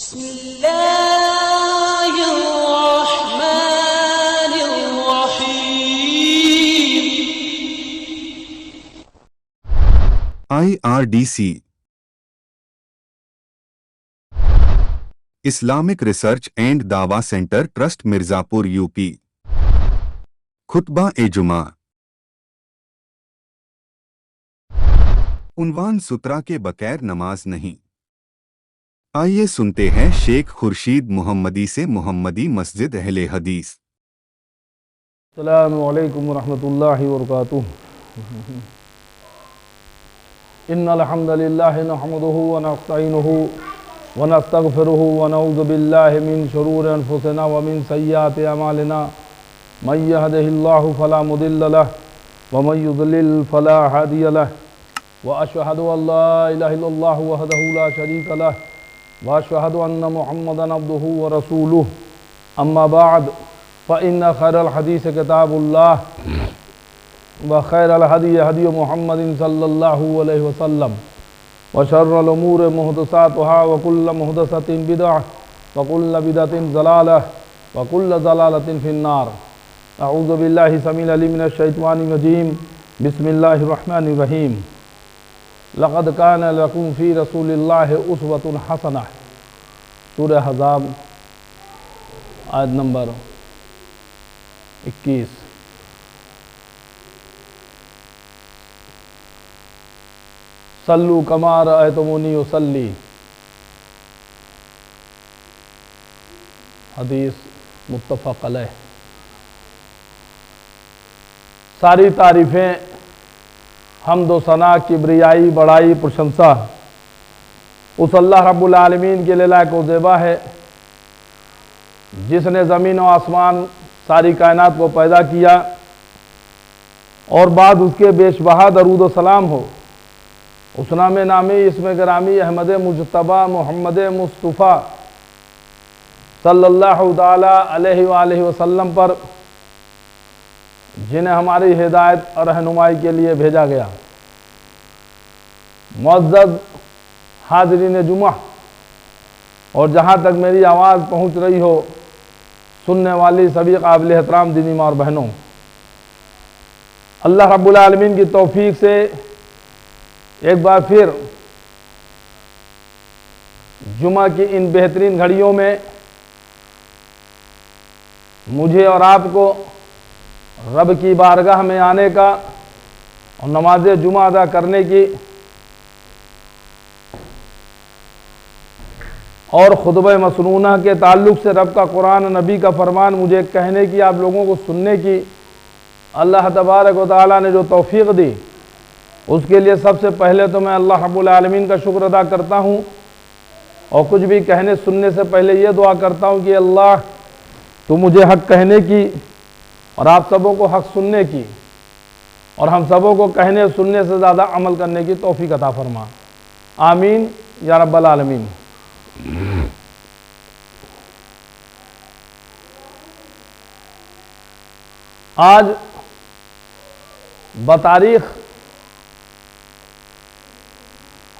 IRDC Islamic research and दावा centre trust Mirzapur UP. खुतबा ए जुमा। उन्वान सुतरा के बगैर नमाज नहीं। आइए सुनते हैं शेख खुर्शीद मोहम्मदी से मोहम्मदी मस्जिद अहले हदीस। अस्सलामु अलैकुम वरहमतुल्लाहि वबरकातुहू। इन्नल हम्दुलिल्लाहि नहमदुहु व नस्तईनुहु व नस्तगफिरुहु व नऊज़ु बिल्लाहि मिन शुरूरि अनफुसिना व मिन सय्यिआति अमालिना मन यहदिहिल्लाहु फला मुदिल्ल लहु व मन युद्लिल फला हादिय लहु व अशहदु अल्ला इलाहा इल्लल्लाहु वहदहु ला शरीक लहु व अशहदु अन्न मुहम्मदन अब्दुहु व रसूलुहु। अम्मा बाद फ़इन्न खैरल हदीस किताबुल्लाह व खैरल हदी हदी मुहम्मदिन सल्लल्लाहु अलैहि वसल्लम व शर्रल उमूर मुहदसातुहा व कुल्ल मुहदसतिन बिदअह व कुल्ल बिदअतिन ज़लालह व कुल्ल ज़लालतिन फिन्नार। अऊज़ु बिल्लाहि समील अलीम मिनश शैतानिर रजीम। बिस्मिल्लाहिर रहमानिर रहीम। लक़द कान लकुम फ़ी रसूलिल्लाहि उस्वतुन हसनह। सूरह अहज़ाब आयत नंबर 21। सल्लू कमा रअयतुमूनी उसल्ली। हदीस मुत्तफ़क़ अलैह। सारी तारीफ़ें, हम्द व सना, किब्रियाई, बड़ाई, प्रशंसा उस अल्लाह रब्बुल आलमीन के लिए लायक व ज़ेबा है जिसने ज़मीन व आसमान सारी कायनात को पैदा किया और बाद उसके बेशबहा दरूद व सलाम हो उस नाम नामी इसमें गिरामी अहमद मुजतबा मोहम्मद मुस्तफ़ा सल्लल्लाहु ताला अलैहि वसल्लम पर, जिन्हें हमारी हिदायत और रहनुमाई के लिए भेजा गया। मुअज़्ज़ज़ हाज़रीन जुमा और जहाँ तक मेरी आवाज़ पहुँच रही हो, सुनने वाली सभी काबिल एहतराम दीनी माँ और बहनों, अल्लाह रब्बुल आलमीन की तौफीक से एक बार फिर जुमा की इन बेहतरीन घड़ियों में मुझे और आपको रब की बारगाह में आने का और नमाज जुमा अदा करने की और खुतबा मसनूना के ताल्लुक़ से रब का कुरान नबी का फरमान मुझे कहने की, आप लोगों को सुनने की अल्लाह तबारक व तआला ने जो तौफीक दी, उसके लिए सबसे पहले तो मैं अल्लाह रब्बुल आलमीन का शुक्र अदा करता हूँ और कुछ भी कहने सुनने से पहले ये दुआ करता हूँ कि अल्लाह तू मुझे हक़ कहने की और आप सबों को हक़ सुनने की और हम सबों को कहने सुनने से ज़्यादा अमल करने की तौफीक अता फरमा। आमीन या रब्बल आलमीन। आज बतारीख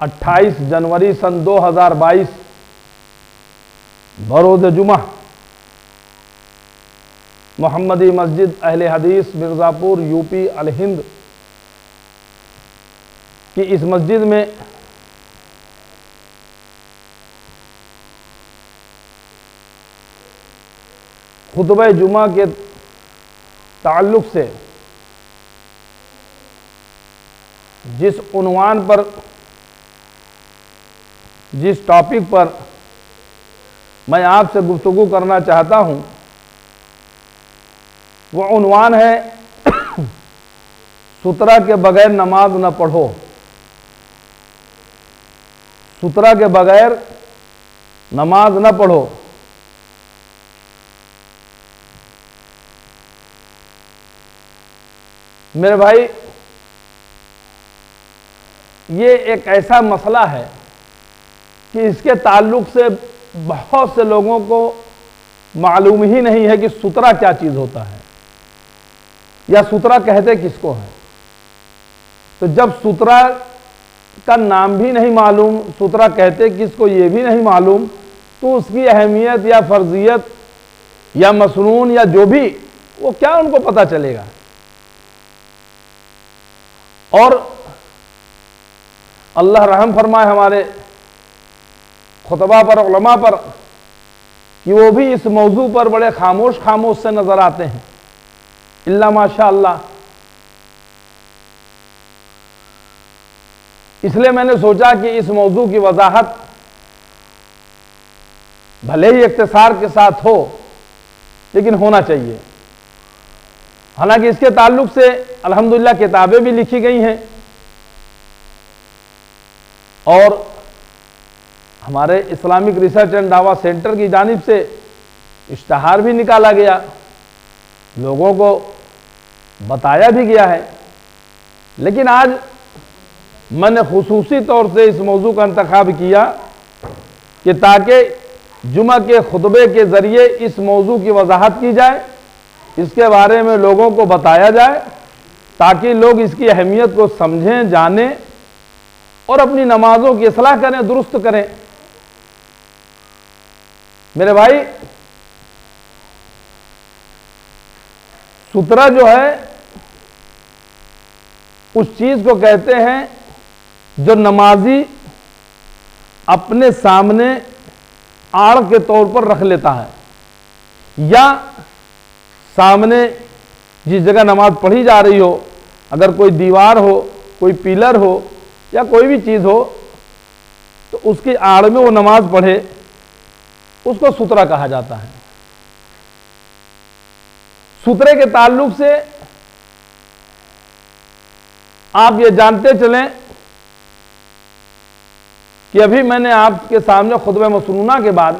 28 जनवरी सन 2022 बरोज़ जुमा मोहम्मदी मस्जिद अहले हदीस मिर्ज़ापुर यूपी अल हिंद की इस मस्जिद में खुतबा जुमा के ताल्लुक़ से जिस उन्वान पर, जिस टॉपिक पर मैं आपसे गुफ्तगू करना चाहता हूँ, वो उन्वान है सुतरा के बगैर नमाज न पढ़ो। सुतरा के बगैर नमाज न पढ़ो। मेरे भाई, ये एक ऐसा मसला है कि इसके ताल्लुक़ से बहुत से लोगों को मालूम ही नहीं है कि सुतरा क्या चीज़ होता है या सुतरा कहते किसको है। तो जब सुतरा का नाम भी नहीं मालूम, सुतरा कहते किसको ये भी नहीं मालूम, तो उसकी अहमियत या फर्जियत या मसनून या जो भी, वो क्या उनको पता चलेगा। और अल्लाह रहम फरमाए हमारे खुतबा पर, उलमा पर, कि वो भी इस मौजू पर बड़े खामोश खामोश से नजर आते हैं, इल्ला माशा अल्लाह। इसलिए मैंने सोचा कि इस मौजू की वजाहत भले ही इख्तिसार के साथ हो, लेकिन होना चाहिए। हालांकि इसके ताल्लुक से अल्हम्दुलिल्लाह किताबें भी लिखी गई हैं और हमारे इस्लामिक रिसर्च एंड दावा सेंटर की जानिब से इश्तहार भी निकाला गया, लोगों को बताया भी गया है। लेकिन आज मैंने खुसूसी तौर से इस मौजू का इंतखाब किया कि ताकि जुमा के खुतबे के ज़रिए इस मौजू की वजाहत की जाए, इसके बारे में लोगों को बताया जाए, ताकि लोग इसकी अहमियत को समझें, जानें और अपनी नमाजों की इस्लाह करें, दुरुस्त करें। मेरे भाई, सुतरा जो है उस चीज को कहते हैं जो नमाजी अपने सामने आड़ के तौर पर रख लेता है, या सामने जिस जगह नमाज पढ़ी जा रही हो, अगर कोई दीवार हो, कोई पिलर हो या कोई भी चीज हो, तो उसकी आड़ में वो नमाज पढ़े, उसको सुतरा कहा जाता है। सुतरे के ताल्लुक से आप ये जानते चलें कि अभी मैंने आपके सामने खुतबे मसनूना के बाद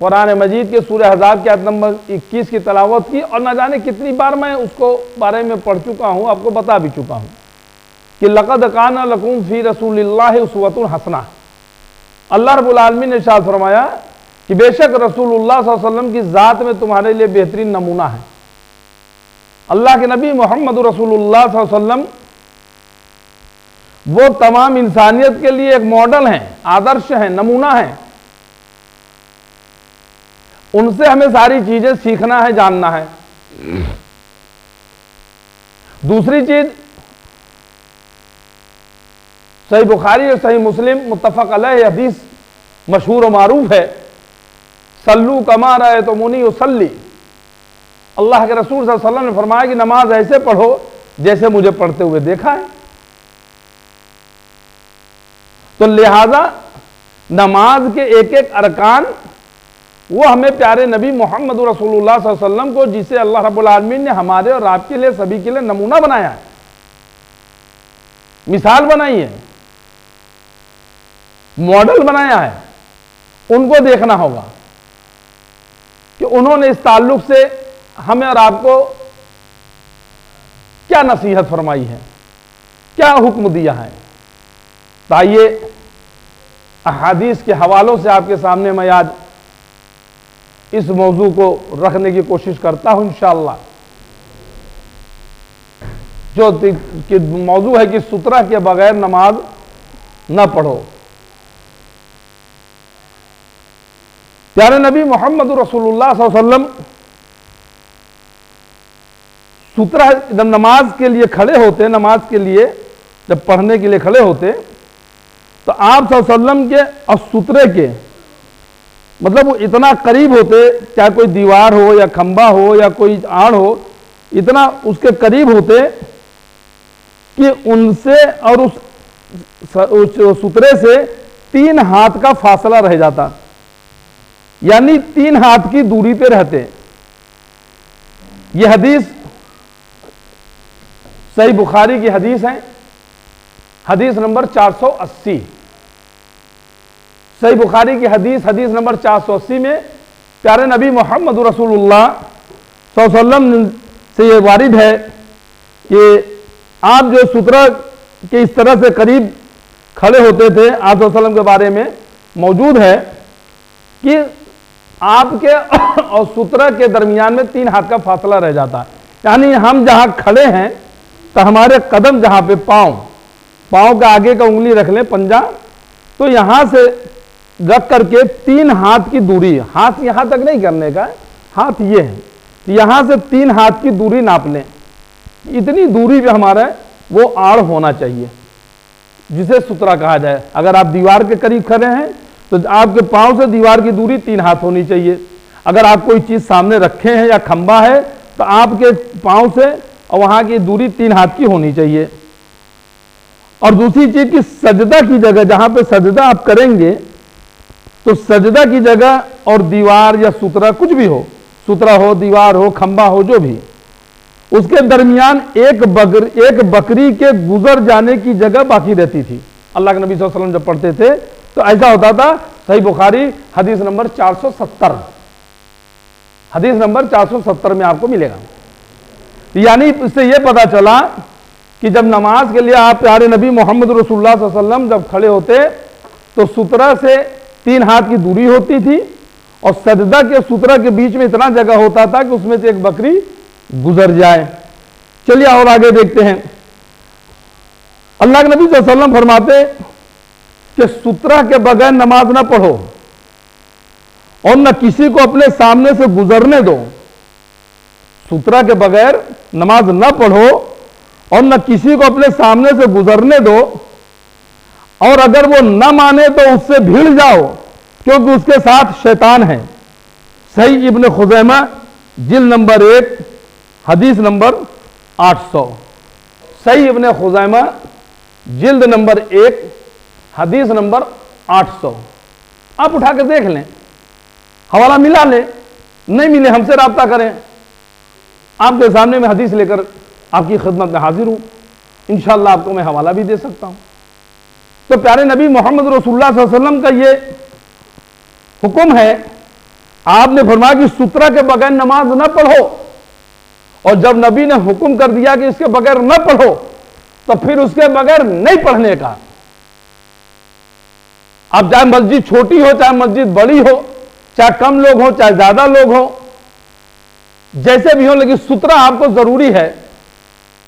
कुरान मजीद के सूरह अहज़ाब की आयत नंबर 21 की तलावत की, और न जाने कितनी बार मैं उसको बारे में पढ़ चुका हूं, आपको बता भी चुका हूं कि लक़द काना लकुम फ़ी रसूलिल्लाहि उस्वतुन हसना। अल्लाह रब्बुल आलमीन ने इरशाद फरमाया कि बेशक रसूलुल्लाह सल्लल्लाहु अलैहि वसल्लम की ज़ात में तुम्हारे लिए बेहतरीन नमूना है। अल्लाह के नबी मोहम्मद रसूलुल्लाह सल्लल्लाहु अलैहि वसल्लम वो तमाम इंसानियत के लिए एक मॉडल हैं, आदर्श हैं, नमूना हैं। उनसे हमें सारी चीजें सीखना है, जानना है। दूसरी चीज, सही बुखारी और सही मुस्लिम मुत्तफक अलैह हदीस मशहूर और मारूफ है, सल्लू कमा रअयतुमूनी उसल्ली। अल्लाह के रसूल सल्लल्लाहु अलैहि वसल्लम ने फरमाया कि नमाज ऐसे पढ़ो जैसे मुझे पढ़ते हुए देखा है। तो लिहाजा नमाज के एक एक अरकान वो हमें प्यारे नबी मोहम्मद रसूलुल्लाह सल्लल्लाहु अलैहि वसल्लम को, जिसे अल्लाह रब्बुल आलमीन ने हमारे और आपके लिए, सभी के लिए नमूना बनाया है, मिसाल बनाई है, मॉडल बनाया है, उनको देखना होगा कि उन्होंने इस ताल्लुक से हमें और आपको क्या नसीहत फरमाई है, क्या हुक्म दिया है। तो आइए अहादीस के हवालों से आपके सामने मैं आज इस मौजू को रखने की कोशिश करता हूं इंशाअल्लाह। जो कि मौजू है कि सुतरा के बगैर नमाज न पढ़ो। प्यारे नबी मोहम्मद रसूलुल्लाह सल्लल्लाहु अलैहि वसल्लम सुतरा, जब नमाज के लिए खड़े होते, नमाज के लिए जब पढ़ने के लिए खड़े होते, तो आप सल्लल्लाहु अलैहि वसल्लम के और सुतरे के मतलब वो इतना करीब होते, चाहे कोई दीवार हो या खंबा हो या कोई आड़ हो, इतना उसके करीब होते कि उनसे और उस सुतरे से 3 हाथ का फासला रह जाता, यानी 3 हाथ की दूरी पे रहते। यह हदीस सही बुखारी की हदीस है, हदीस नंबर 480। सही बुखारी की हदीस नंबर 480 में प्यारे नबी मोहम्मद रसूलुल्लाह सल्लल्लाहु अलैहि वसल्लम से ये वारिद है कि आप जो सुतरा के इस तरह से करीब खड़े होते थे, आप सल्लल्लाहु अलैहि वसल्लम के बारे में मौजूद है कि आपके और सुतरा के दरमियान में 3 हाथ का फासला रह जाता है। यानी हम जहां खड़े हैं तो हमारे कदम जहां पे पांव का आगे का उंगली रख लें, पंजा, तो यहां से रख करके 3 हाथ की दूरी, हाथ यहां तक नहीं करने का, हाथ ये है, यहां से 3 हाथ की दूरी नाप लें। इतनी दूरी पे हमारा वो आड़ होना चाहिए, जिसे सुतरा कहा जाए। अगर आप दीवार के करीब खड़े हैं तो आपके पांव से दीवार की दूरी 3 हाथ होनी चाहिए। अगर आप कोई चीज सामने रखे हैं या खंबा है तो आपके पांव से और वहां की दूरी 3 हाथ की होनी चाहिए। और दूसरी चीज कि सजदा की जगह, जहां पे सजदा आप करेंगे तो सजदा की जगह और दीवार या सुतरा कुछ भी हो, सुतरा हो, दीवार हो, खंबा हो, जो भी, उसके दरमियान एक बकरी के गुजर जाने की जगह बाकी रहती थी। अल्लाह के नबी सल्लल्लाहु अलैहि वसल्लम जब पढ़ते थे तो ऐसा होता था। सही बुखारी हदीस नंबर 470, हदीस नंबर 470 में आपको मिलेगा। यानी इससे यह पता चला कि जब नमाज के लिए आप प्यारे नबी मोहम्मद रसूलुल्लाह सल्लल्लाहु अलैहि वसल्लम जब खड़े होते तो सुतरा से 3 हाथ की दूरी होती थी और सजदा के सुतरा के बीच में इतना जगह होता था कि उसमें से एक बकरी गुजर जाए। चलिए और आगे देखते हैं। अल्लाह के नबी सल्लल्लाहु अलैहि वसल्लम फरमाते कि सुतरा के बगैर नमाज ना पढ़ो और न किसी को अपने सामने से गुजरने दो। सुतरा के बगैर नमाज ना पढ़ो और न किसी को अपने सामने से गुजरने दो, और अगर वो न माने तो उससे भिड़ जाओ क्योंकि उसके साथ शैतान है। सही इब्न खुज़ैमा जिल्द नंबर 1 हदीस नंबर 800। सही इब्न खुज़ैमा जिल्द नंबर 1 हदीस नंबर 800। आप उठा के देख लें, हवाला मिला ले, नहीं मिले हमसे राब्ता करें। आपके सामने मैं हदीस लेकर आपकी खिदमत में हाजिर हूं, इंशाअल्लाह आपको मैं हवाला भी दे सकता हूं। तो प्यारे नबी मोहम्मद रसूलुल्लाह सल्लल्लाहु अलैहि वसल्लम का ये हुक्म है। आपने फरमाया कि सुतरा के बगैर नमाज न पढ़ो, और जब नबी ने हुक्म कर दिया कि इसके बगैर न पढ़ो तो फिर उसके बगैर नहीं पढ़ने का। अब चाहे मस्जिद छोटी हो, चाहे मस्जिद बड़ी हो, चाहे कम लोग हो, चाहे ज्यादा लोग हो, जैसे भी हो, लेकिन सुतरा आपको जरूरी है।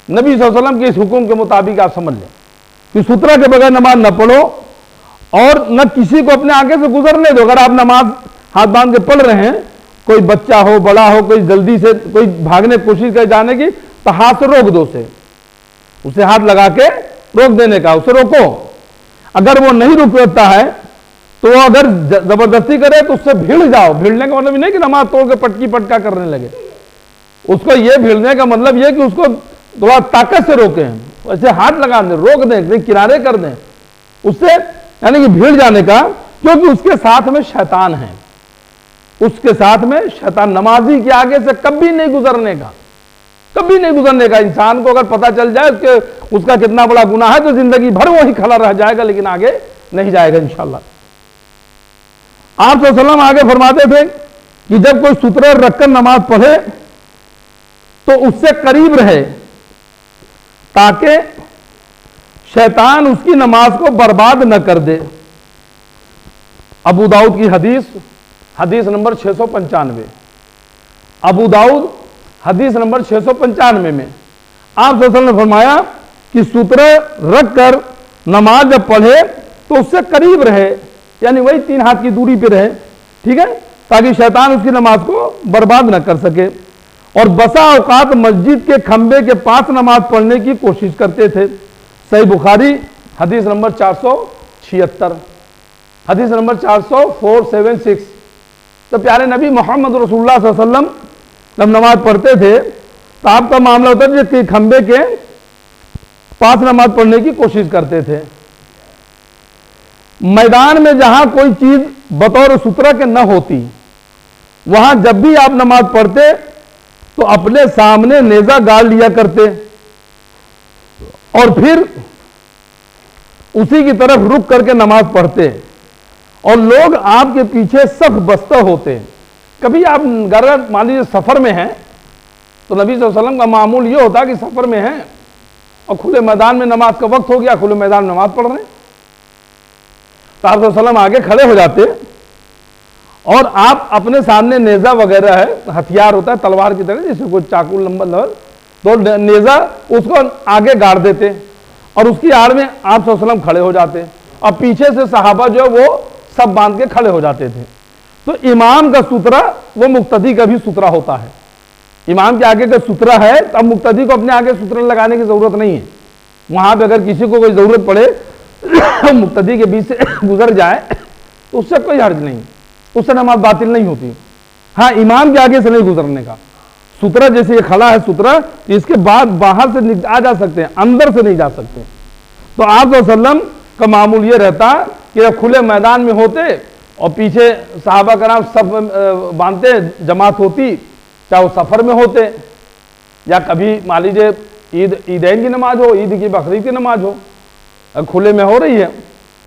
नबी सल्लल्लाहु अलैहि वसल्लम के इस हुक्म के मुताबिक आप समझ लें कि सुतरा के बगैर नमाज न पढ़ो और न किसी को अपने आगे से गुजरने दो। अगर आप नमाज हाथ बांध के पढ़ रहे हैं, कोई बच्चा हो, बड़ा हो, कोई जल्दी से कोई भागने की कोशिश करे जाने की, तो हाथ से रोक दो, उसे हाथ लगा के रोक देने का, उसे रोको। अगर वो नहीं रुक सकता है तो वो अगर जबरदस्ती करे तो उससे भिड़ जाओ। भिड़ने का मतलब नहीं कि नमाज तोड़ के पटकी पटका करने लगे, उसको ये भिड़ने का मतलब ये कि उसको थोड़ा ताकत से रोकें, ऐसे हाथ लगा दें, रोक दें, किनारे कर दें उससे, यानी कि भिड़ जाने का, क्योंकि उसके साथ में शैतान है, उसके साथ में शैतान। नमाजी के आगे से कभी नहीं गुजरने का, कभी नहीं गुजरने का। इंसान को अगर पता चल जाए उसका कितना बड़ा गुनाह है तो जिंदगी भर वही खड़ा रह जाएगा, लेकिन आगे नहीं जाएगा इंशाअल्लाह। आप सल्लल्लाहु अलैहि वसल्लम आगे फरमाते थे कि जब कोई सुतरा रखकर नमाज पढ़े तो उससे करीब रहे ताकि शैतान उसकी नमाज को बर्बाद न कर दे। अबू दाऊद की हदीस, हदीस नंबर 695। अबू दाऊद हदीस नंबर 695 में आप सल्लल्लाहु अलैहि वसल्लम ने फरमाया कि सुतरा रखकर नमाज जब पढ़े तो उससे करीब रहे, यानी वही 3 हाथ की दूरी पे रहे, ठीक है, ताकि शैतान उसकी नमाज को बर्बाद न कर सके। और बसा औकात मस्जिद के खंबे के पास नमाज पढ़ने की कोशिश करते थे। सही बुखारी हदीस नंबर 476, हदीस नंबर 476। तो प्यारे नबी मोहम्मद रसूलुल्लाह सल्लल्लाहु अलैहि वसल्लम जब नमाज पढ़ते थे तो आपका मामला होता है कि खंबे के पास नमाज पढ़ने की कोशिश करते थे। मैदान में जहां कोई चीज बतौर सुतरा के न होती, वहां जब भी आप नमाज पढ़ते तो अपने सामने नेजा गाड़ लिया करते और फिर उसी की तरफ रुक करके नमाज पढ़ते, और लोग आपके पीछे सफ बस्ता होते। कभी आप अगर मान लीजिए सफर में हैं तो नबी सल्लल्लाहु अलैहि वसल्लम का मामूल ये होता कि सफर में हैं और खुले मैदान में नमाज का वक्त हो गया, खुले मैदान में नमाज पढ़ रहे हैं, तो आप सल्लल्लाहु अलैहि वसल्लम आगे खड़े हो जाते और आप अपने सामने नेजा वगैरह है, हथियार होता है तलवार की तरह, जैसे कोई चाकू लंबा, तो नेजा उसको आगे गाड़ देते और उसकी आड़ में आप सल्लल्लाहु अलैहि वसल्लम खड़े हो जाते और पीछे से सहाबा जो है वो सब बांध के खड़े हो जाते थे। तो इमाम का सुतरा वो मुक्तदी का भी सुतरा होता है। इमाम के आगे का सुतरा है, तब मुक्तदी को अपने आगे सुतरा लगाने की जरूरत नहीं है। वहां पे अगर किसी को कोई जरूरत पड़े मुक्तदी के बीच से गुजर जाए तो उससे कोई हर्ज नहीं, उससे नमाज बातिल नहीं होती। हाँ, इमाम के आगे से नहीं गुजरने का। सुतरा जैसे ये खड़ा है सुतरा, इसके बाद बाहर से आ जा सकते हैं, अंदर से नहीं जा सकते। तो आप सल्लल्लाहु अलैहि वसल्लम का मामूल ये रहता कि जब खुले मैदान में होते और पीछे सहाबा कराम सब बांधते, जमात होती, चाहे वो सफर में होते या कभी मान लीजिए ईदैन की नमाज हो, ईद की बकरीद की नमाज हो, खुले में हो रही है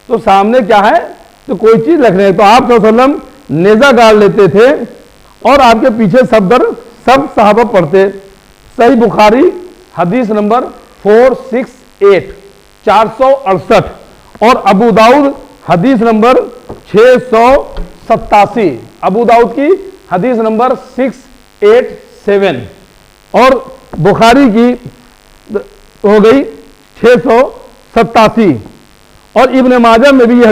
तो सामने क्या है तो कोई चीज रखने है, तो आप सल्लल्लाहु अलैहि वसल्लम नेजा गाड़ लेते थे और आपके पीछे सब सहाबा पढ़ते। सही बुखारी हदीस नंबर 468 468 और अबू दाऊद हदीस नंबर 687, अबू दाऊद की हदीस नंबर 687 और बुखारी की हो गई 687 और इब्न माजा में भी ये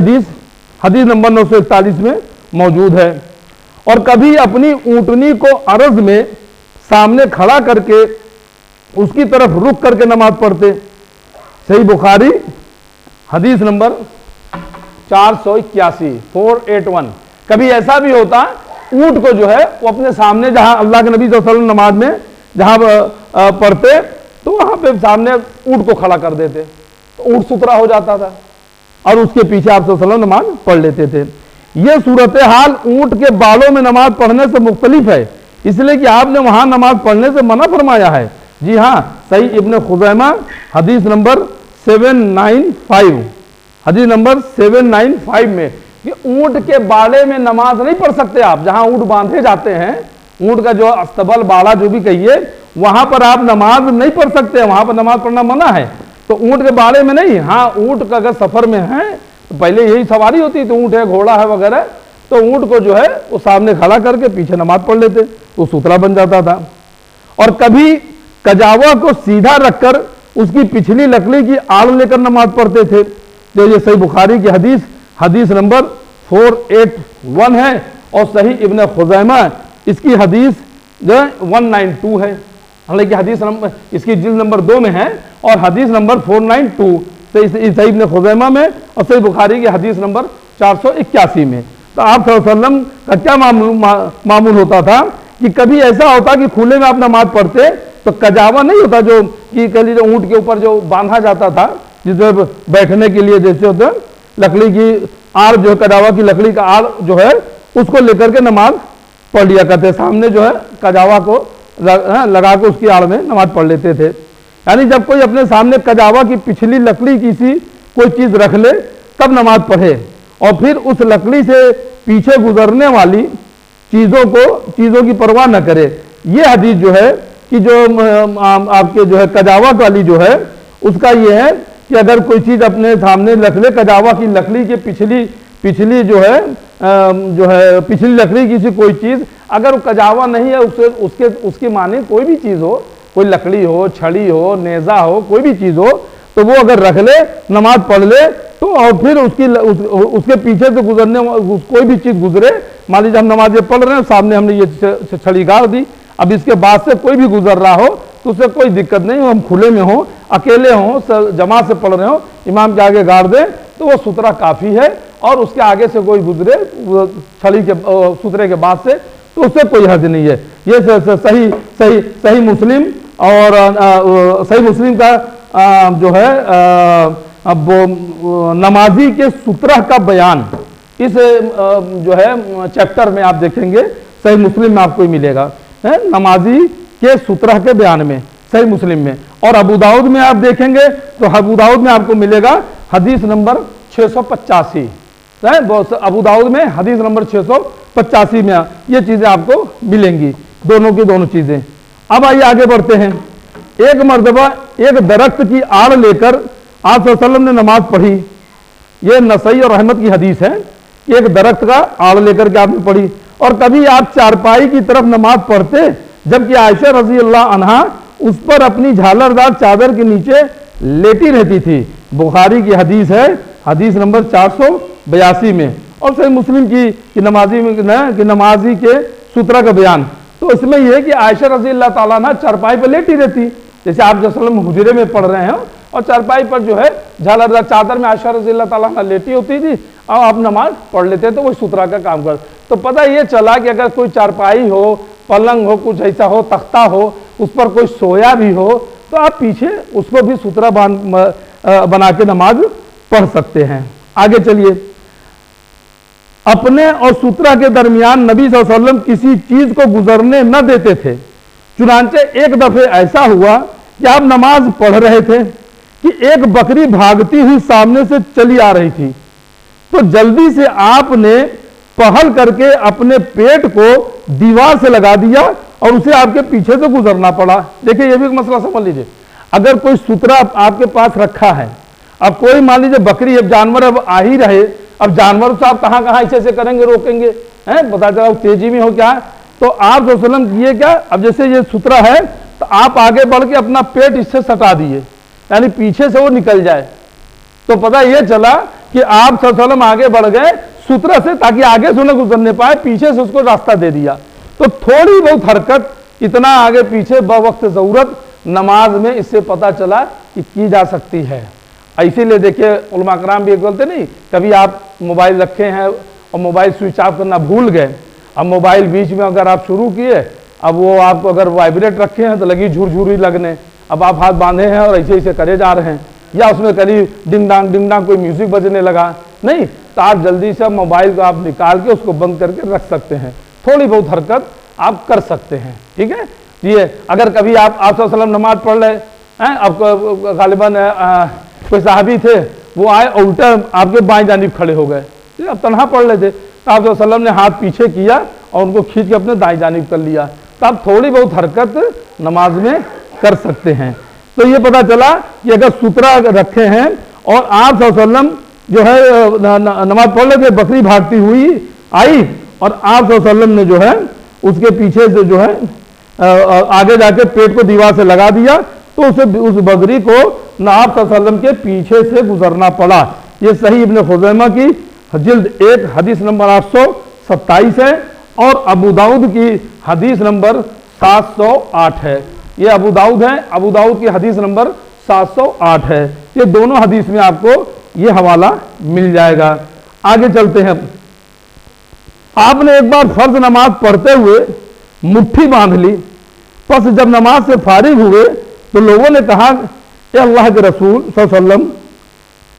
हदीस नंबर 941 में मौजूद है। और कभी अपनी ऊंटनी को अर्ज में सामने खड़ा करके उसकी तरफ रुक करके नमाज पढ़ते। सही बुखारी हदीस नंबर 481 481। कभी ऐसा भी होता ऊंट को जो है वो अपने सामने, जहां अल्लाह के नबी सल्लल्लाहु अलैहि वसल्लम नमाज में जहां पढ़ते तो वहां पे सामने ऊंट को खड़ा कर देते, तो ऊंट सुतरा हो जाता था और उसके पीछे आप सल्लल्लाहु अलैहि वसल्लम नमाज पढ़ लेते थे। यह सूरत हाल ऊंट के बालों में नमाज पढ़ने से मुख्तलिफ है, इसलिए कि आपने वहां नमाज पढ़ने से मना फरमाया है। जी हाँ, सही इब्न खुज़ैमा हदीस नंबर 795, हदीस नंबर 795 में कि ऊंट के बाड़े में नमाज नहीं पढ़ सकते आप। जहां ऊंट बांधे जाते हैं, ऊंट का जो अस्तबल बाड़ा जो भी कहिए, वहां पर आप नमाज नहीं पढ़ सकते, वहां पर नमाज पढ़ना मना है। तो ऊंट के बाड़े में नहीं। हाँ, ऊंट का अगर सफर में है तो पहले यही सवारी होती, तो ऊंट है, घोड़ा है वगैरह, तो ऊंट को जो है वो सामने खड़ा करके पीछे नमाज पढ़ लेते, वो सूत्रा बन जाता था। और कभी कजावा को सीधा रखकर उसकी पिछली लकड़ी की आड़ लेकर नमाज पढ़ते थे। तो ये सही बुखारी की हदीस नंबर 481 है और सही इब्न खुज़ैमा इसकी हदीस जो 192 है। हालांकि हदीस नंबर इसकी जिल्द नंबर 2 में है और हदीस नंबर 492 सही इब्न खुज़ैमा में और सही बुखारी की हदीस नंबर 481 में। तो आप सल्लल्लाहु अलैहि वसल्लम का क्या मामूल होता था कि कभी ऐसा होता कि खुले में आप नमाज पढ़ते तो कजावा नहीं होता, जो कि कह लीजिए ऊंट के ऊपर जो बांधा जाता था जिसे बैठने के लिए, जैसे होता लकड़ी की आड़ जो है, कजावा की लकड़ी का आड़ जो है उसको लेकर के नमाज पढ़ लिया करते। सामने जो है कजावा को लगा के उसकी आड़ में नमाज पढ़ लेते थे। यानी जब कोई अपने सामने कजावा की पिछली लकड़ी किसी कोई चीज रख ले तब नमाज पढ़े और फिर उस लकड़ी से पीछे गुजरने वाली चीजों की परवाह न करे। ये हदीस जो है कि जो आपके जो है कजावा वाली जो है उसका ये है कि अगर कोई चीज अपने सामने रख ले, कजावा की लकड़ी के पिछली जो है पिछली लकड़ी किसी कोई चीज अगर वो कजावा नहीं है, उसके माने कोई भी चीज हो, कोई लकड़ी हो, छड़ी हो, नेजा हो, कोई भी चीज हो, तो वो अगर रख ले, नमाज पढ़ ले तो और फिर उसके पीछे से गुजरने कोई भी चीज गुजरे, मान लीजिए हम नमाजें पढ़ रहे हैं, सामने हमने ये छड़ी गाड़ दी, अब इसके बाद से कोई भी गुजर रहा हो तो उससे कोई दिक्कत नहीं, हम खुले में हो, अकेले हों, जमात से पढ़ रहे हो, इमाम के आगे गाड़ दें तो वो सुतरा काफ़ी है। और उसके आगे से कोई गुजरे छड़ी के सुतरे के बाद से तो उससे कोई हर्ज नहीं है। ये सही मुस्लिम और सही मुस्लिम का जो है अब नमाजी के सुतरा का बयान इस जो है चैप्टर में आप देखेंगे, सही मुस्लिम में आपको मिलेगा, है नमाजी के सुतरा के बयान में, सही मुस्लिम में। और अबू दाऊद में आप देखेंगे तो अबू दाऊद में आपको मिलेगा हदीस नंबर 685, अबू दाऊद में हदीस नंबर 685 में ये चीजें आपको मिलेंगी, दोनों की दोनों चीजें। अब आइए आगे बढ़ते हैं। एक मर्तबा एक दरख्त की आड़ लेकर आप सल्लल्लाहु अलैहि वसल्लम ने नमाज पढ़ी। ये नसई और अहमद की हदीस है। एक दरख्त का आड़ लेकर के आपने पढ़ी। और कभी आप चारपाई की तरफ नमाज पढ़ते जबकि आयशा रजी अल्लाह अन्हा उस पर अपनी झालरदार चादर के नीचे लेटी रहती थी। बुखारी की हदीस है, हदीस नंबर 482 में और सही मुस्लिम की कि नमाजी के सुतरा का बयान। तो इसमें यह है कि आयशा रज़ी अल्लाह ताला अन्हा चारपाई पर लेटी रहती, जैसे आप वसल्लम हुजरे में पढ़ रहे हो और चारपाई पर जो है झालरदार चादर में आयशा रज़ी अल्लाह ताला अन्हा लेटी होती थी और आप नमाज पढ़ लेते, तो वो सुतरा का काम कर। तो पता ये चला कि अगर कोई चारपाई हो, पलंग हो, कुछ ऐसा हो, तख्ता हो, उस पर कोई सोया भी हो, तो आप पीछे उसको भी सुतरा बना के नमाज पढ़ सकते हैं। आगे चलिए, अपने और सुतरा के दरमियान नबी सल्लल्लाहु अलैहि वसल्लम किसी चीज को गुजरने न देते थे। चुनांचे एक दफे ऐसा हुआ कि आप नमाज पढ़ रहे थे कि एक बकरी भागती हुई सामने से चली आ रही थी, तो जल्दी से आपने पहल करके अपने पेट को दीवार से लगा दिया और उसे आपके पीछे से गुजरना पड़ा। देखिए ये भी एक मसला समझ लीजिए, अगर कोई सुतरा आपके पास रखा है, अब कोई मान लीजिए बकरी, अब जानवर अब आ ही रहे, अब जानवर तो आप कहाँ कहाँ ऐसे करेंगे, रोकेंगे, हैं, पता चला तेजी में हो क्या, तो आप वसल्लम किए क्या, अब जैसे ये सुतरा है तो आप आगे बढ़ के अपना पेट इससे सटा दिए, यानी पीछे से वो निकल जाए। तो पता ये चला कि आप वसल्लम आगे बढ़ गए सुतरा से, ताकि आगे से उन्हें गुजरने पाए, पीछे से उसको रास्ता दे दिया। तो थोड़ी बहुत हरकत, इतना आगे पीछे बवक्त जरूरत नमाज में, इससे पता चला कि की जा सकती है। इसीलिए देखिए उलमा कराम भी एक बोलते नहीं, कभी आप मोबाइल रखे हैं और मोबाइल स्विच ऑफ करना भूल गए, अब मोबाइल बीच में अगर आप शुरू किए, अब वो आपको अगर वाइब्रेट रखे हैं तो लगी झुरझुरी लगने, अब आप हाथ बांधे हैं और ऐसे ऐसे करे जा रहे हैं, या उसमें करीब डिंग डांग कोई म्यूजिक बजने लगा, नहीं, तो आप जल्दी से मोबाइल को आप निकाल के उसको बंद करके रख सकते हैं। थोड़ी बहुत हरकत आप कर सकते हैं, ठीक है। ये अगर कभी आप वसल्लम नमाज पढ़ रहे हैं, आपको गालिबन कोई साहबी थे, वो आए और उल्टा आपके बाएं जानिब खड़े हो गए, अब तन्हा पढ़ रहे थे, तो आप वसल्लम ने हाथ पीछे किया और उनको खींच के अपने दाएं जानिब कर लिया। तो आप थोड़ी बहुत हरकत नमाज में कर सकते हैं। तो ये पता चला कि अगर सुतरा रखे हैं और आप वसल्लम जो है नमाज पढ़ रहे थे, बकरी भागती हुई आई और आप वसल्लम ने जो है उसके पीछे से जो है आगे जाके पेट को दीवार से लगा दिया, तो उसे उस बकरी को आप वसल्लम के पीछे से गुजरना पड़ा। ये सही इब्न खुज़ैमा की जिल्द 1 हदीस नंबर 827 है और अबू दाऊद की हदीस नंबर 708 है। ये अबू दाऊद है, अबू दाऊद की हदीस नंबर 708 है। ये दोनों हदीस में आपको ये हवाला मिल जाएगा। आगे चलते हैं। आपने एक बार फर्ज नमाज पढ़ते हुए मुट्ठी बांध ली, बस जब नमाज से फारिग हुए तो लोगों ने कहा, ए अल्लाह के रसूल सल्लल्लाहु अलैहि वसल्लम,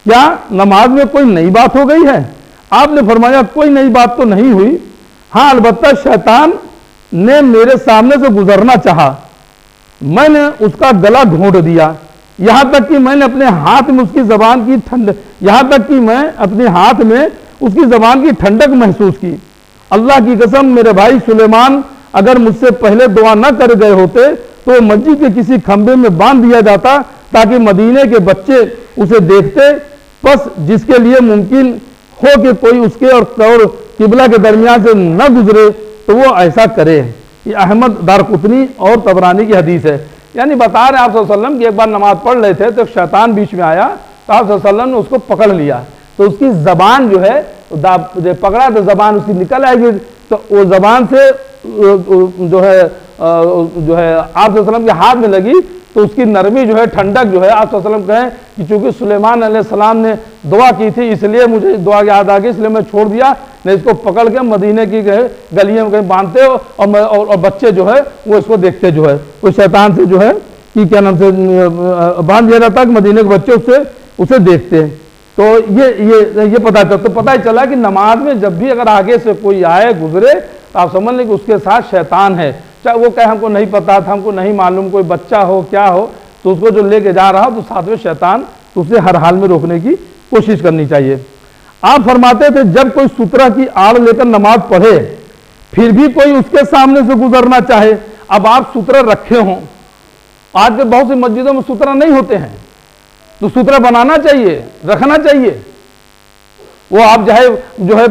क्या नमाज में कोई नई बात हो गई है? आपने फरमाया, कोई नई बात तो नहीं हुई, हाँ अलबत्ता शैतान ने मेरे सामने से गुजरना चाहा, मैंने उसका गला घोंट दिया, यहां तक कि मैंने अपने हाथ में उसकी जबान की ठंडक महसूस की। अल्लाह की कसम, मेरे भाई सुलेमान अगर मुझसे पहले दुआ न कर गए होते तो मस्जिद के किसी खंबे में बांध दिया जाता ताकि मदीने के बच्चे उसे देखते, बस जिसके लिए मुमकिन हो कि कोई उसके और किबला के दरमियान से न गुजरे तो वो ऐसा करे। ये अहमद दारकुतनी और तबरानी की हदीस है। यानी बता रहे आप सल्लल्लाहु अलैहि वसल्लम कि एक बार नमाज पढ़ रहे थे तो शैतान बीच में आया, तो आप सल्लल्लाहु अलैहि वसल्लम ने उसको पकड़ लिया, तो उसकी जबान जो है पकड़ा तो जबान उसकी निकल आएगी, तो वो जबान से जो है आप वसल्लम के हाथ में लगी, तो उसकी नरमी जो है, ठंडक जो है, आप वसल्लम कहें कि चूंकि सुलेमान अलैहिस्सलाम ने दुआ की थी इसलिए मुझे दुआ याद आ गई, इसलिए मैं छोड़ दिया, नहीं इसको पकड़ के मदीने की गलियों में कहीं बांधते हो और बच्चे जो है वो इसको देखते जो है, वो शैतान से जो है कि क्या नाम से बांध दिया जाता कि मदीने के बच्चे उसे देखते हैं। तो ये पता चलता, तो पता ही चला कि नमाज में जब भी अगर आगे से कोई आए गुजरे तो आप समझ लें कि उसके साथ शैतान है, चाहे वो कहे हमको नहीं पता था, हमको नहीं मालूम, कोई बच्चा हो क्या हो, तो उसको जो लेके जा रहा हो तो साथ में शैतान, तो उसे हर हाल में रोकने की कोशिश करनी चाहिए। आप फरमाते थे जब कोई सुतरा की आड़ लेकर नमाज पढ़े फिर भी कोई उसके सामने से गुजरना चाहे, अब आप सुतरा रखे हों, आज के बहुत सी मस्जिदों में सुतरा नहीं होते हैं, तो सुतरा बनाना चाहिए, रखना चाहिए। वो आप जो है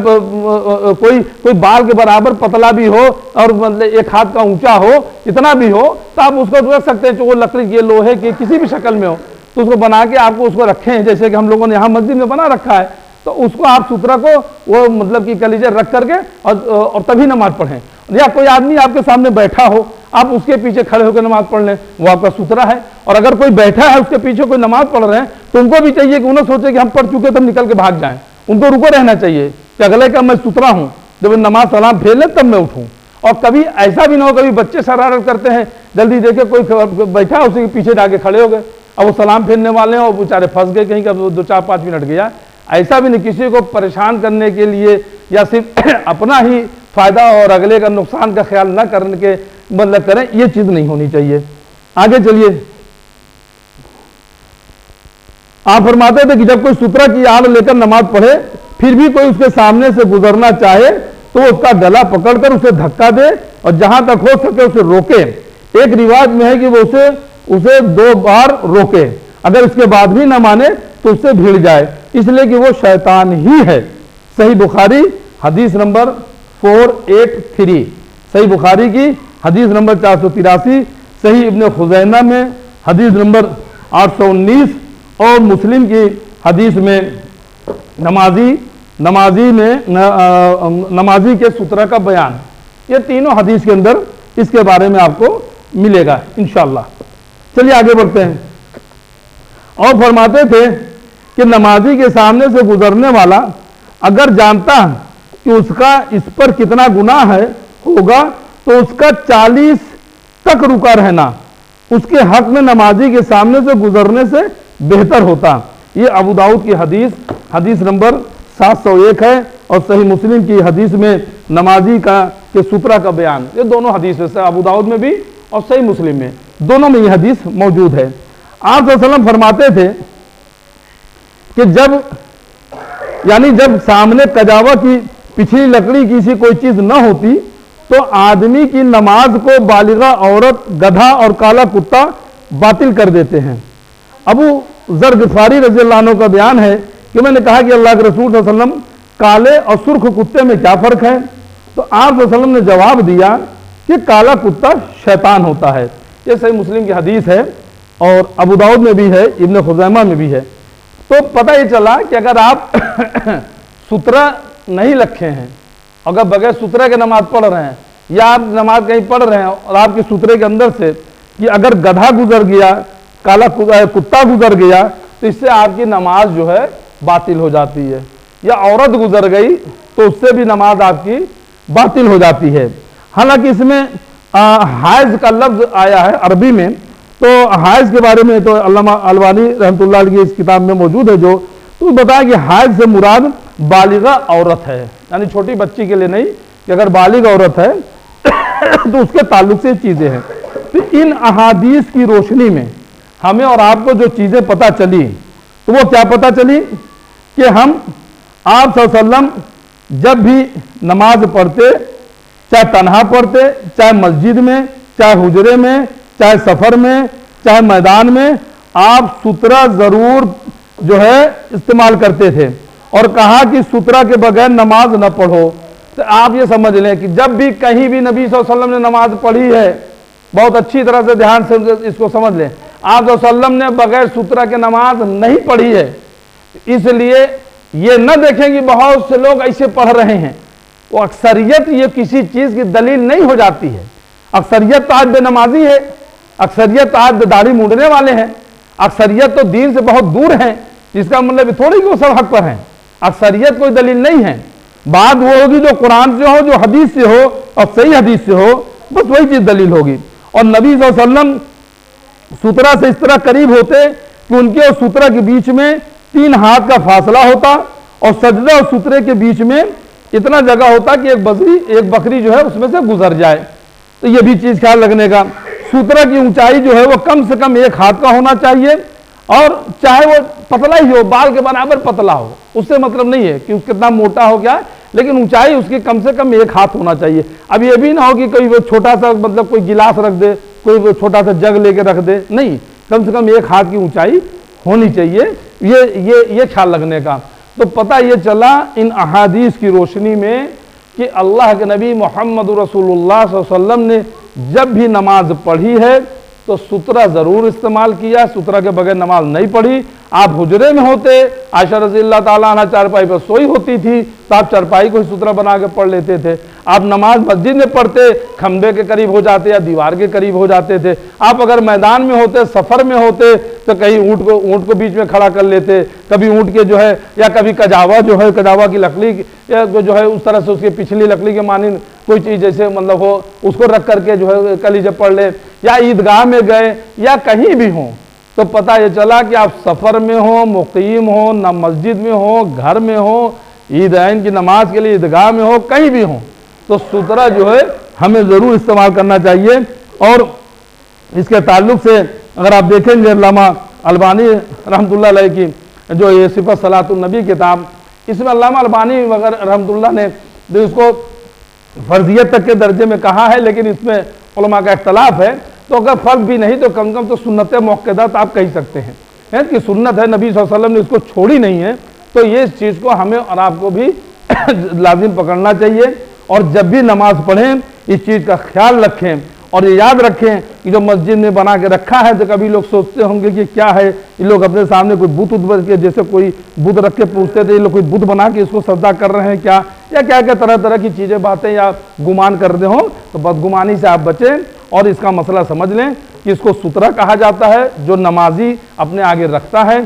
कोई बाल के बराबर पतला भी हो और मतलब एक हाथ का ऊंचा हो, इतना भी हो, तो आप उसको रख सकते हैं, वो लकड़ी के, लोहे के, किसी भी शक्ल में हो, तो उसको बना के आपको उसको रखें, जैसे कि हम लोगों ने यहाँ मस्जिद में बना रखा है, तो उसको आप सूत्रा को वो मतलब कि कह लीजिए रख करके और तभी नमाज पढ़ें। या कोई आदमी आपके सामने बैठा हो, आप उसके पीछे खड़े होकर नमाज पढ़ लें, वो आपका सूत्रा है। और अगर कोई बैठा है उसके पीछे कोई नमाज पढ़ रहे हैं तो उनको भी चाहिए कि उन्हें सोचे कि हम पढ़ चुके तो हम निकल के भाग जाएं। उनको रुको रहना चाहिए कि अगले का मैं सूत्रा हूँ, जब नमाज सलाम फेर ले तब मैं उठूँ। और कभी ऐसा भी ना हो, कभी बच्चे शरारत करते हैं, जल्दी देखे कोई बैठा उसी के पीछे जाके खड़े हो गए, अब वो सलाम फेरने वाले हैं और बेचारे फंस गए कहीं का, 2-4-5 मिनट गया। ऐसा भी नहीं, किसी को परेशान करने के लिए या सिर्फ अपना ही फायदा और अगले का नुकसान का ख्याल न करने के मतलब करें, ये चीज नहीं होनी चाहिए। आगे चलिए, आप फरमाते थे कि जब कोई सूत्रा की आड़ लेकर नमाज पढ़े फिर भी कोई उसके सामने से गुजरना चाहे तो उसका गला पकड़कर उसे धक्का दे और जहां तक हो सके उसे रोके। एक रिवाज में है कि वो उसे 2 बार रोके, अगर इसके बाद भी न माने तो उससे भिड़ जाए, इसलिए कि वो शैतान ही है। सही बुखारी हदीस नंबर 483, सही बुखारी की हदीस नंबर 483, सही इब्ने खुज़ैमा में हदीस नंबर 819 और मुस्लिम की हदीस में नमाजी के सूत्रा का बयान, ये तीनों हदीस के अंदर इसके बारे में आपको मिलेगा इंशाअल्लाह। चलिए आगे बढ़ते हैं। और फरमाते थे कि नमाजी के सामने से गुजरने वाला अगर जानता कि उसका इस पर कितना गुनाह है होगा तो उसका 40 तक रुका रहना उसके हक में नमाजी के सामने से गुजरने से बेहतर होता। ये अबू दाऊद की हदीस नंबर 701 है और सही मुस्लिम की हदीस में नमाजी के सूत्रा का बयान, ये दोनों हदीस है, अबू दाऊद में भी और सही मुस्लिम में, दोनों में ये हदीस मौजूद है। आप सल्लल्लाहु अलैहि वसल्लम फरमाते थे कि जब सामने कजावा की पिछली लकड़ी की सी कोई चीज न होती तो आदमी की नमाज को बालिगा औरत, गधा और काला कुत्ता बातिल कर देते हैं। अबू ज़र गिफ़ारी रज़ियल्लाहु अन्हु का बयान है कि मैंने कहा कि अल्लाह के रसूल सल्लल्लाहु अलैहि वसल्लम काले और सुर्ख कुत्ते में क्या फ़र्क है? तो आप सल्लल्लाहु अलैहि वसल्लम ने जवाब दिया कि काला कुत्ता शैतान होता है। ये सही मुस्लिम की हदीस है और अबू दाऊद में भी है, इब्ने खुज़ैमा में भी है। तो पता ये चला कि अगर आप सूत्रा नहीं रखे हैं, अगर बगैर सूत्रे के नमाज पढ़ रहे हैं या आप नमाज कहीं पढ़ रहे हैं और आपके सूत्रे के अंदर से कि अगर गधा गुजर गया, काला कुत्ता गुजर गया तो इससे आपकी नमाज जो है बातिल हो जाती है, या औरत गुजर गई तो उससे भी नमाज आपकी बातिल हो जाती है। हालांकि इसमें हाइज का लफ्ज आया है अरबी में, तो हाइज के बारे में तो अल्लामा अलवानी रहमतुल्लाह अलैह की इस किताब में मौजूद है, जो तो बताया कि हाइज से मुराद बालिगा औरत है, यानी छोटी बच्ची के लिए नहीं, कि अगर बालिग औरत है तो उसके ताल्लुक से चीजें हैं। तो इन अहादीस की रोशनी में हमें और आपको जो चीजें पता चली तो वो क्या पता चली कि हम आप सल्लल्लाहु अलैहि वसल्लम जब भी नमाज पढ़ते, चाहे तन्हा पढ़ते, चाहे मस्जिद में, चाहे हुजरे में, चाहे सफर में, चाहे मैदान में, आप सूत्रा जरूर जो है इस्तेमाल करते थे और कहा कि सूत्रा के बगैर नमाज न पढ़ो। तो आप ये समझ लें कि जब भी कहीं भी नबी सल्लल्लाहु अलैहि वसल्लम ने नमाज पढ़ी है, बहुत अच्छी तरह से ध्यान से इसको समझ लें, आप सल्लल्लाहु अलैहि वसल्लम ने बगैर सूत्रा के नमाज नहीं पढ़ी है। इसलिए ये न देखें कि बहुत से लोग ऐसे पढ़ रहे हैं, वो अक्सरियत ये किसी चीज की दलील नहीं हो जाती है। अक्सरियत तो आज बेनमाजी है, अक्सरियत तो आज दाढ़ी मूंढने वाले हैं, अक्सरियत तो दीन से बहुत दूर है, जिसका मतलब थोड़ी कि वो सब हक पर हैं। अक्सरियत कोई दलील नहीं है, बात वो होगी जो कुरान से हो, जो हदीस से हो और सही हदीस से हो, बस वही चीज दलील होगी। और नबी सल्लल्लाहु अलैहि वसल्लम सूत्रा से इस तरह करीब होते कि उनके और सूत्रा के बीच में 3 हाथ का फासला होता और सजदा और सूत्रे के बीच में इतना जगह होता कि एक बकरी जो है उसमें से गुजर जाए। तो ये भी चीज ख्याल रखने का। सूत्रा की ऊंचाई जो है वो कम से कम 1 हाथ का होना चाहिए, और चाहे वो पतला ही हो, बाल के बराबर पतला हो, उससे मतलब नहीं है कि कितना मोटा हो क्या, लेकिन ऊंचाई उसकी कम से कम 1 हाथ होना चाहिए। अब ये भी ना हो कि कोई वो छोटा सा मतलब कोई गिलास रख दे, कोई छोटा सा जग लेके रख दे, नहीं, कम से कम 1 हाथ की ऊंचाई होनी चाहिए। ये ख्याल रखने का। तो पता ये चला इन अहादीस की रोशनी में कि अल्लाह के नबी मोहम्मद रसूलुल्लाह सल्लल्लाहु अलैहि वसल्लम ने जब भी नमाज पढ़ी है तो सूत्रा जरूर इस्तेमाल किया, सूत्रा के बगैर नमाज नहीं पढ़ी। आप हुजरे में होते, आयशा रज़ियल्लाहु ताला अन्हा चारपाई पर सोई होती थी तो आप चारपाई को ही सुतरा बना के पढ़ लेते थे। आप नमाज मस्जिद में पढ़ते, खंबे के करीब हो जाते या दीवार के करीब हो जाते थे। आप अगर मैदान में होते, सफ़र में होते तो कहीं ऊँट को बीच में खड़ा कर लेते, कभी ऊँट के जो है या कभी कजावा जो है, कजावा की लकड़ी या जो है उस तरह से उसकी पिछली लकड़ी के मानिंद कोई चीज़ जैसे मतलब हो, उसको रख करके जो है कलीजे पढ़ ले, या ईदगाह में गए या कहीं भी हों तो पता ये चला कि आप सफ़र में हो, मुकीम हो, न मस्जिद में हो, घर में हो, ईदैन की नमाज के लिए ईदगाह में हो, कहीं भी हो तो सुतरा जो है हमें ज़रूर इस्तेमाल करना चाहिए। और इसके ताल्लुक से अगर आप देखेंगे अल्लामा अलबानी रहमतुल्लाह अलैह की जो ये सिफ़त सलातुन नबी किताब, इसमें अल्लामा अलबानी वगैरह रहमतुल्लाह ने जो इसको फ़र्जियत तक के दर्जे में कहा है, लेकिन इसमें उलमा का इख्तलाफ है। तो अगर फ़र्ज भी नहीं तो कम कम तो सुन्नत मुअक्कदात आप कह सकते हैं कि सुन्नत है, नबी सल्लल्लाहु अलैहि वसल्लम ने इसको छोड़ी नहीं है। तो ये इस चीज़ को हमें और आपको भी लाजिम पकड़ना चाहिए और जब भी नमाज पढ़ें इस चीज़ का ख्याल रखें और ये याद रखें कि जो मस्जिद में बना के रखा है तो कभी लोग सोचते होंगे कि क्या है, ये लोग अपने सामने कोई बुत उत के जैसे कोई बुत रख के पूछते थे, ये लोग कोई बुत बना के इसको सजदा कर रहे हैं क्या, या क्या क्या तरह तरह की चीज़ें बातें या गुमान कर रहे हो, तो बदगुमानी से आप बचें और इसका मसला समझ लें कि इसको सुतरा कहा जाता है जो नमाजी अपने आगे रखता है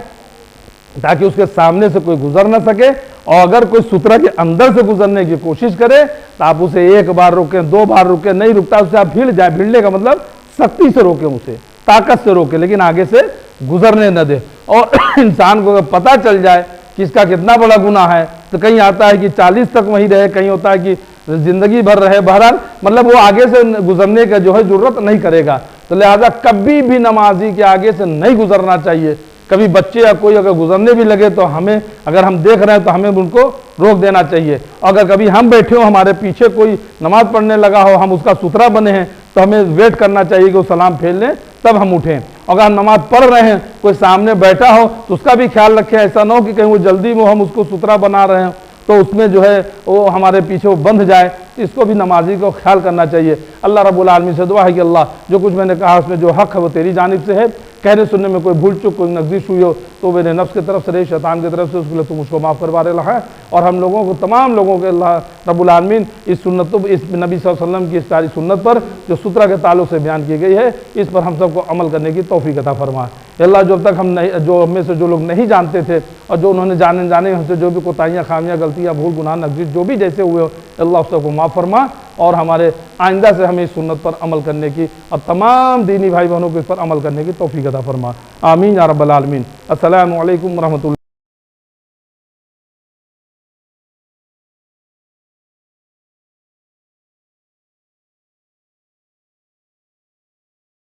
ताकि उसके सामने से कोई गुजर ना सके, और अगर कोई सुतरा के अंदर से गुजरने की कोशिश करे तो आप उसे एक बार रोकें, दो बार रोकें, नहीं रुकता उससे आप भिड़ जाए, भिड़ने का मतलब सख्ती से रोकें, उसे ताकत से रोकें, लेकिन आगे से गुजरने न दे। और इंसान को अगर पता चल जाए कि इसका कितना बड़ा गुनाह है तो कहीं आता है कि 40 तक वहीं रहे, कहीं होता है कि जिंदगी भर रहे, बहरहाल मतलब वो आगे से गुजरने का जो है जरूरत नहीं करेगा। तो लिहाजा कभी भी नमाजी के आगे से नहीं गुजरना चाहिए। कभी बच्चे या कोई अगर गुजरने भी लगे तो हमें, अगर हम देख रहे हैं तो हमें उनको रोक देना चाहिए। अगर कभी हम बैठे हो, हमारे पीछे कोई नमाज पढ़ने लगा हो, हम उसका सुतरा बने हैं तो हमें वेट करना चाहिए कि वो सलाम फेर लें तब हम उठें। अगर हम नमाज पढ़ रहे हैं, कोई सामने बैठा हो तो उसका भी ख्याल रखें, ऐसा ना हो कि कहीं वो जल्दी में हम उसको सुतरा बना रहे हैं तो उसमें जो है वो हमारे पीछे वो बंध जाए, इसको भी नमाजी को ख्याल करना चाहिए। अल्लाह रब्बुल आलमीन से दुआ है कि अल्लाह जो कुछ मैंने कहा उसमें जो हक़ है वो तेरी जानिब से है, कहने सुनने में कोई भूल चूक, कोई नगजिश हुई हो तो मेरे नफ्स की तरफ से रही, शैतान की तरफ से, उसके लिए तू मुझको माफ़ करवा रहा है। और हम लोगों को, तमाम लोगों के अल्लाह रब्बुल आलमीन इस सुन्नत, इस नबी सल्लल्लाहु अलैहि वसल्लम की इस सारी सुन्नत पर जो सुतरा के ताल्लुक से बयान की गई है, इस पर हम सबको अमल करने की तौफीक अता फरमा। अल्लाह जो अब तक हम नहीं, जो हम में से जो लोग नहीं जानते थे और जो उन्होंने जाने हमसे जो भी कोताहियाँ, खामियाँ, गलतियाँ, भूल, गुनाह, नगजिश जो भी जैसे हुए हो, अल्लाह उस सबको माफ़ फरमा और हमारे आइंदा से हमें इस सुन्नत पर अमल करने की और तमाम दीनी भाई बहनों को इस पर अमल करने की तौफीक अता फरमा। आमीन या रब्बल आलमीन। अस्सलामु अलैकुम व रहमतुल्लाह।